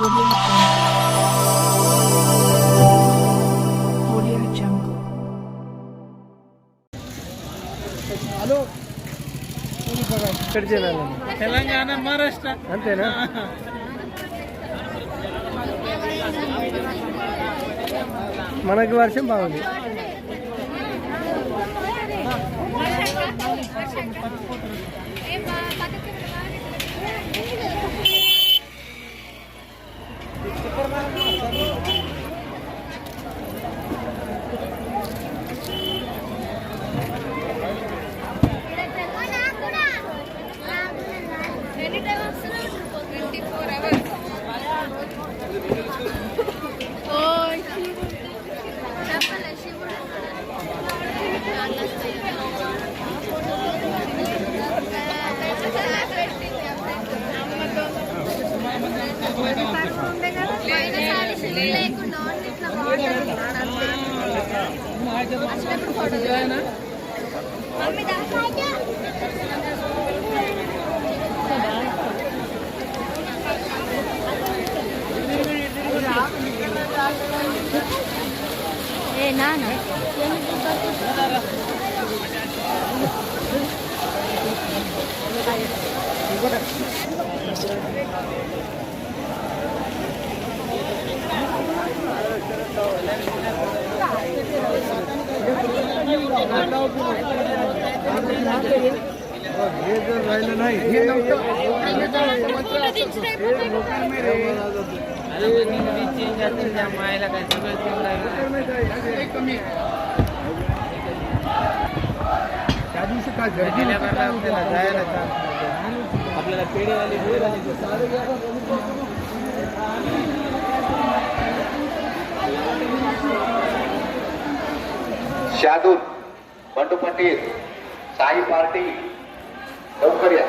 Hello Telangana Maharashtra అంతేనా? మనకి వర్షం బాగుంది. आपल्याला पेढेवाली शादूर बंडू पंडित साई पार्टी लवकर या.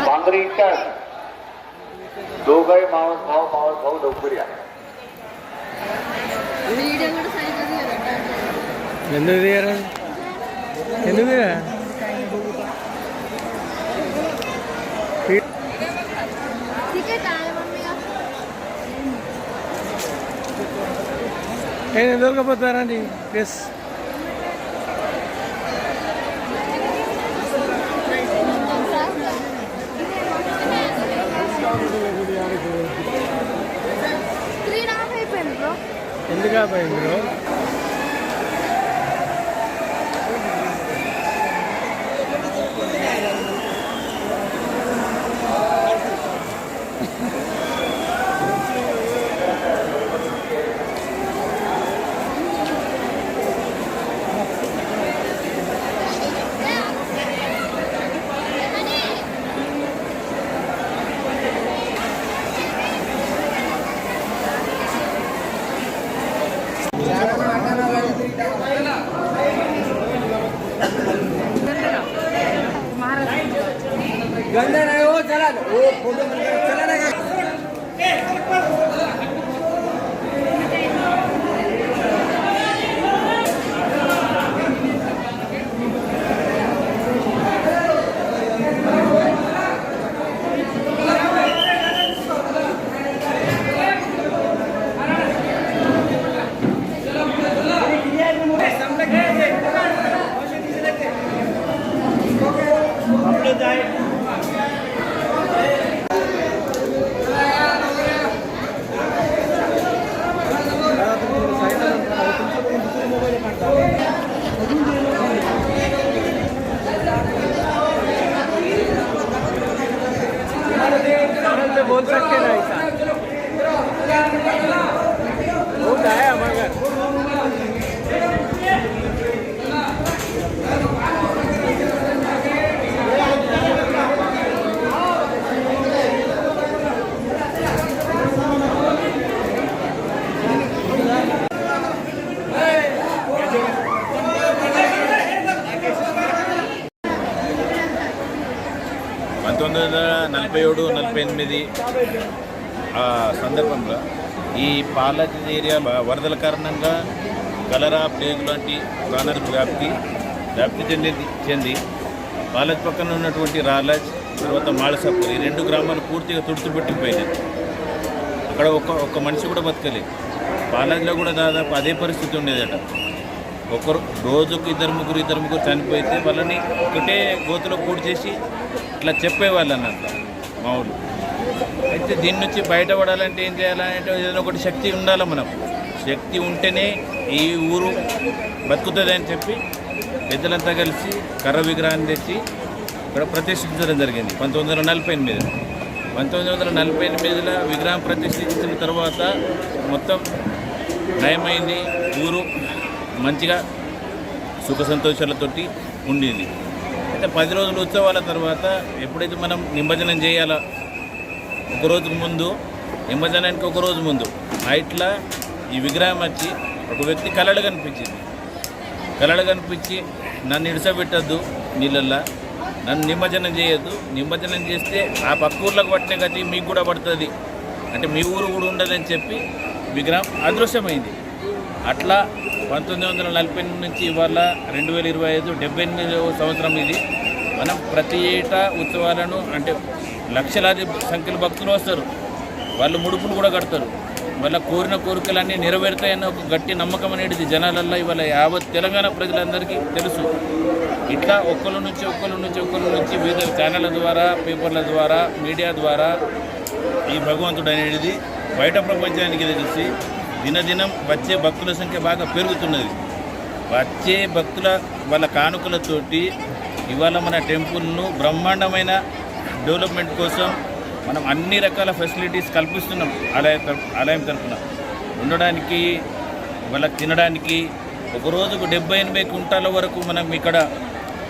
बांगरी दोघे मावस भाऊ लवकर या. దొరకపోతారండి ప్లస్ ఎందుకు పోయింది బ్రో? गंदा नाही हो. चला हो फोटो चला ना. बोल सकते ना ऐसा होता है मगर సందర్భంలో ఈ పాలది ఏరియా వరదల కారణంగా కలరా ప్లేగ్ లాంటి ప్రాణాలకు వ్యాప్తి వ్యాప్తి చెంది పాలజ్ పక్కన ఉన్నటువంటి రాలాజ్, తర్వాత మాళసాపూర్, ఈ 2 గ్రామాలు పూర్తిగా తుడిచిపెట్టిపోయినాయి. అక్కడ ఒక్క మనిషి కూడా బతకలేదు. పాలజ్లో కూడా దాదాపు అదే పరిస్థితి ఉండేదట. రోజుకు ఇద్దరు ముగ్గురు చనిపోతే వాళ్ళని ఒకటే గోతులో పూడి చేసి ఇట్లా చెప్పేవాళ్ళు అన్నట్టు మా ఊళ్ళు. అయితే దీని నుంచి బయటపడాలంటే ఏం చేయాలంటే ఏదైనా ఒకటి శక్తి ఉండాలి. మనకు శక్తి ఉంటేనే ఈ ఊరు బతుకుతుంది అని చెప్పి పెద్దలంతా కలిసి కర్ర విగ్రహాన్ని తెచ్చి ఇక్కడ ప్రతిష్ఠించడం జరిగింది 1948. 1948లో విగ్రహం ప్రతిష్ఠించిన తర్వాత మొత్తం నయమైంది. ఊరు మంచిగా సుఖ సంతోషాలతోటి ఉండింది. అయితే 10 రోజుల ఉత్సవాల తర్వాత ఎప్పుడైతే మనం నిమజ్జనం చేయాలో ఒకరోజుకు ముందు, నిమజ్జనానికి ఒక రోజు ముందు నైట్లో ఈ విగ్రహం వచ్చి ఒక వ్యక్తి కలలు కనిపించి నన్ను ఇడిసబెట్టద్దు, నీళ్ళల్లో నన్ను నిమజ్జనం చేయొద్దు, నిమజ్జనం చేస్తే ఆ పక్క ఊర్లకు పట్టిన గతి మీకు కూడా పడుతుంది, అంటే మీ ఊరు కూడా ఉండదని చెప్పి విగ్రహం అదృశ్యమైంది. అట్లా 1940 నుంచి ఇవాళ 2025 78వ సంవత్సరం ఇది. మనం ప్రతి ఏటా ఉత్సవాలను అంటే లక్షలాది సంఖ్యలో భక్తులు వస్తారు. వాళ్ళు ముడుపులు కూడా కడతారు. వాళ్ళ కోరిన కోరికలన్నీ నెరవేరుతాయన్న ఒక గట్టి నమ్మకం అనేది జనాలల్లో ఇవాళ యావత్ తెలంగాణ ప్రజలందరికీ తెలుసు. ఇట్లా ఒక్కరి నుంచి వివిధ ఛానళ్ళ ద్వారా, పేపర్ల ద్వారా, మీడియా ద్వారా ఈ భగవంతుడు అనేది బయట ప్రపంచానికి తెలిసి దినదినం వచ్చే భక్తుల సంఖ్య బాగా పెరుగుతున్నది. వచ్చే భక్తుల వాళ్ళ కానుకలతోటి ఇవాళ మన టెంపుల్ను బ్రహ్మాండమైన డెవలప్మెంట్ కోసం మనం అన్ని రకాల ఫెసిలిటీస్ కల్పిస్తున్నాం. ఆలయం తరఫున ఉండడానికి, వాళ్ళకి తినడానికి ఒక రోజుకు 70-80 కుంటాల వరకు మనం ఇక్కడ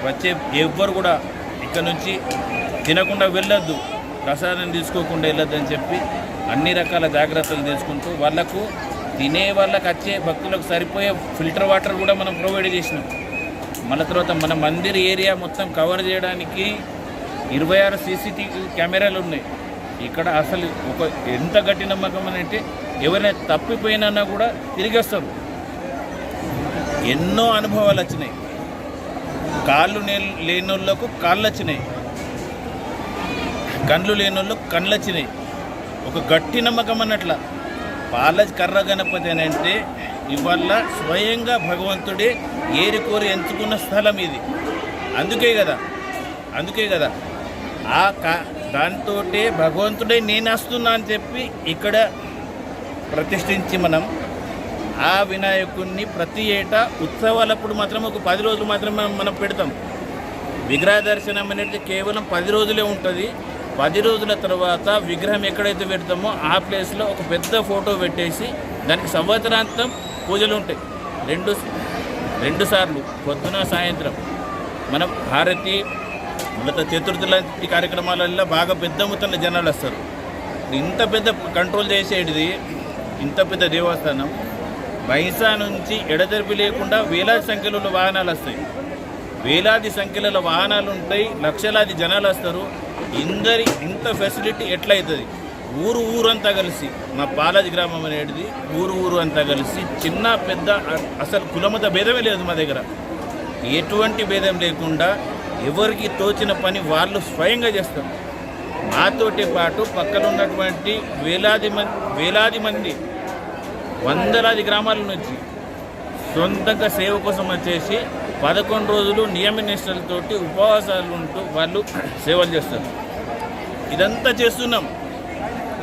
వచ్చే ఎవ్వరు కూడా ఇక్కడ నుంచి తినకుండా వెళ్ళొద్దు, ప్రసాదం తీసుకోకుండా వెళ్ళొద్దని చెప్పి అన్ని రకాల జాగ్రత్తలు తీసుకుంటూ వాళ్ళకు వాళ్ళకి వచ్చే భక్తులకు సరిపోయే ఫిల్టర్ వాటర్ కూడా మనం ప్రొవైడ్ చేసినాం. మళ్ళీ తర్వాత మన మందిర్ ఏరియా మొత్తం కవర్ చేయడానికి 26 CCTV కెమెరాలు ఉన్నాయి. ఇక్కడ అసలు ఎంత గట్టి నమ్మకం అని అంటే ఎవరైనా తప్పిపోయినా కూడా తిరిగి వస్తారు. ఎన్నో అనుభవాలు వచ్చినాయి. కాళ్ళు లేనోళ్ళకు కాళ్ళు వచ్చినాయి, కళ్ళు లేనోళ్ళకు కళ్ళు వచ్చినాయి. ఒక గట్టి నమ్మకం అన్నట్ల పాలజ్ కర్ర గణపతి అని అంటే ఇవాళ స్వయంగా భగవంతుడే ఏరికోరి ఎంచుకున్న స్థలం ఇది. అందుకే కదా దాంతో భగవంతుడే నేను వస్తున్నా అని చెప్పి ఇక్కడ ప్రతిష్ఠించి మనం ఆ వినాయకుడిని ప్రతి ఏటా ఉత్సవాలప్పుడు మాత్రం ఒక 10 రోజులు మాత్రమే మనం పెడతాం. విగ్రహ దర్శనం అనేది కేవలం 10 రోజులే ఉంటుంది. 10 రోజుల తర్వాత విగ్రహం ఎక్కడైతే పెడతామో ఆ ప్లేస్లో ఒక పెద్ద ఫోటో పెట్టేసి దానికి సంవత్సరాంతం పూజలు ఉంటాయి. 2 సార్లు పొద్దున సాయంత్రం మనం హారతి, మొదట చతుర్థి లాంటి కార్యక్రమాలలో బాగా పెద్ద మొత్తంలో జనాలు వస్తారు. ఇంత పెద్ద కంట్రోల్ చేసేటిది, ఇంత పెద్ద దేవస్థానం బైసా నుంచి ఎడతెరిపి లేకుండా వేలాది సంఖ్యలో వాహనాలు వస్తాయి. వేలాది సంఖ్యలలో వాహనాలు ఉంటాయి, లక్షలాది జనాలు వస్తారు. ఇంత ఫెసిలిటీ ఎట్లయితుంది? ఊరంతా కలిసి, మా పాలజ్ గ్రామం అనేది ఊరు అంతా కలిసి చిన్న పెద్ద అసలు కులమత భేదమే లేదు మా దగ్గర. ఎటువంటి భేదం లేకుండా ఎవరికి తోచిన పని వాళ్ళు స్వయంగా చేస్తారు. మాతోటి పాటు పక్కన ఉన్నటువంటి వేలాది మంది వందలాది గ్రామాల నుంచి సొంతంగా సేవ కోసం వచ్చేసి 11 రోజులు నియమ నిష్టలతోటి ఉపవాసాలు ఉంటూ వాళ్ళు సేవలు చేస్తారు. ఇదంతా చేస్తున్నాం.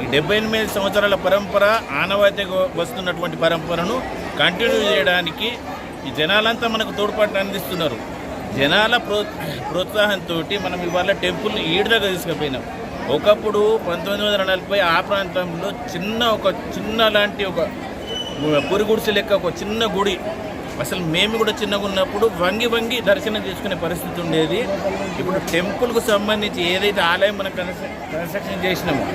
ఈ 78 సంవత్సరాల పరంపర, ఆనవాయితీగా వస్తున్నటువంటి పరంపరను కంటిన్యూ చేయడానికి ఈ జనాలంతా మనకు తోడ్పాటు అందిస్తున్నారు. జనాల ప్రోత్సాహంతో మనం ఇవాళ టెంపుల్ని ఈడుదగా తీసుకుపోయినాం. ఒకప్పుడు 1940 ఆ ప్రాంతంలో చిన్న లాంటి ఒక పురి గుడిసె లెక్క ఒక చిన్న గుడి, అసలు మేము కూడా చిన్నగా ఉన్నప్పుడు వంగి దర్శనం చేసుకునే పరిస్థితి ఉండేది. ఇప్పుడు టెంపుల్కు సంబంధించి ఏదైతే ఆలయం మనం కన్స్ట్రక్షన్ చేసినామో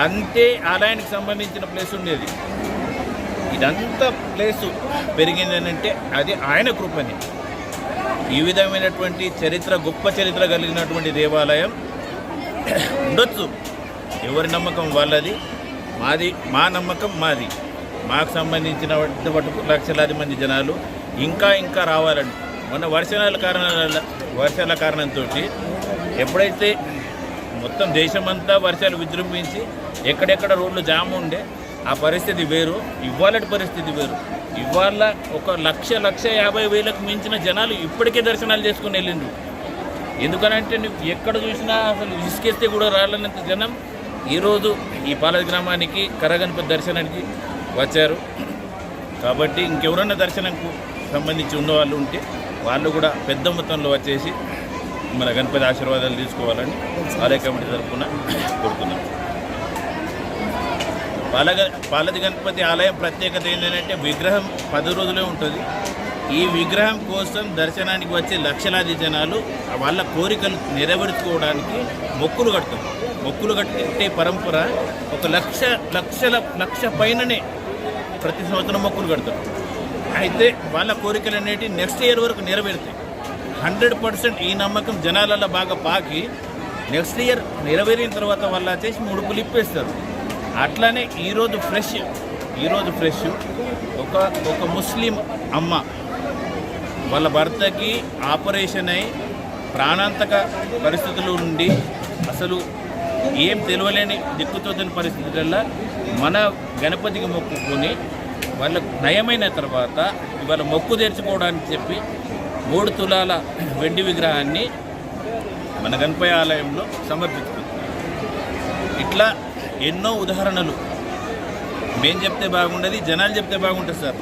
అంతే ఆలయానికి సంబంధించిన ప్లేస్ ఉండేది. ఇదంతా ప్లేసు పెరిగిందనంటే అది ఆయన కృపని. ఈ విధమైనటువంటి గొప్ప చరిత్ర కలిగినటువంటి దేవాలయం ఉండొచ్చు. ఎవరి నమ్మకం వాళ్ళది, మా నమ్మకం మాది. మాకు సంబంధించిన మటుకు లక్షలాది మంది జనాలు ఇంకా రావాలని మొన్న వర్షాల కారణంతో ఎప్పుడైతే మొత్తం దేశమంతా వర్షాలు విజృంభించి ఎక్కడెక్కడ రోడ్లు జామ్ ఉండే ఆ పరిస్థితి వేరు, ఇవాళటి పరిస్థితి వేరు. ఇవాళ 1,50,000 మించిన జనాలు ఇప్పటికే దర్శనాలు చేసుకుని వెళ్ళిండ్రు. ఎందుకనంటే నువ్వు ఎక్కడ చూసినా అసలు ఇసుకేస్తే కూడా రాలేనంత జనం ఈరోజు ఈ పాలది గ్రామానికి కర్రగణపతి దర్శనానికి వచ్చారు. కాబట్టి ఇంకెవరన్నా దర్శనంకు సంబంధించి ఉన్నవాళ్ళు ఉంటే వాళ్ళు కూడా పెద్ద మొత్తంలో వచ్చేసి మన గణపతి ఆశీర్వాదాలు తీసుకోవాలని ఆలయ కమిటీ తరఫున కోరుతున్నాం. పాలది గణపతి ఆలయం ప్రత్యేకత ఏంటంటే విగ్రహం 10 రోజులే ఉంటుంది. ఈ విగ్రహం కోసం దర్శనానికి వచ్చే లక్షలాది జనాలు వాళ్ళ కోరికలు నెరవేర్చుకోవడానికి మొక్కులు కడతారు. మొక్కులు కట్టే పరంపర 1,00,000 పైననే ప్రతి సంవత్సరం మొక్కులు కడతారు. అయితే వాళ్ళ కోరికలు అనేవి నెక్స్ట్ ఇయర్ వరకు నెరవేరుతాయి. 100% ఈ నమ్మకం జనాలలో బాగా పాకి నెక్స్ట్ ఇయర్ నెరవేరిన తర్వాత వాళ్ళు వచ్చేసి ముడుపులు ఇప్పేస్తారు. అట్లానే ఈరోజు ఫ్రెష్ ఒక ముస్లిం అమ్మ వాళ్ళ భర్తకి ఆపరేషన్ అయి ప్రాణాంతక పరిస్థితుల నుండి అసలు ఏం తెలియలేని దిక్కుతోని పరిస్థితులలో మన గణపతికి మొక్కుకొని వాళ్ళకు నయమైన తర్వాత ఇవాళ మొక్కు తెరుచుకోవడానికి చెప్పి 3 తులాల వెండి విగ్రహాన్ని మన గణపతి ఆలయంలో సమర్పించుకుంటున్నారు. ఇట్లా ఎన్నో ఉదాహరణలు మేము చెప్తే బాగుండదు, జనాలు చెప్తే బాగుంటుంది సార్.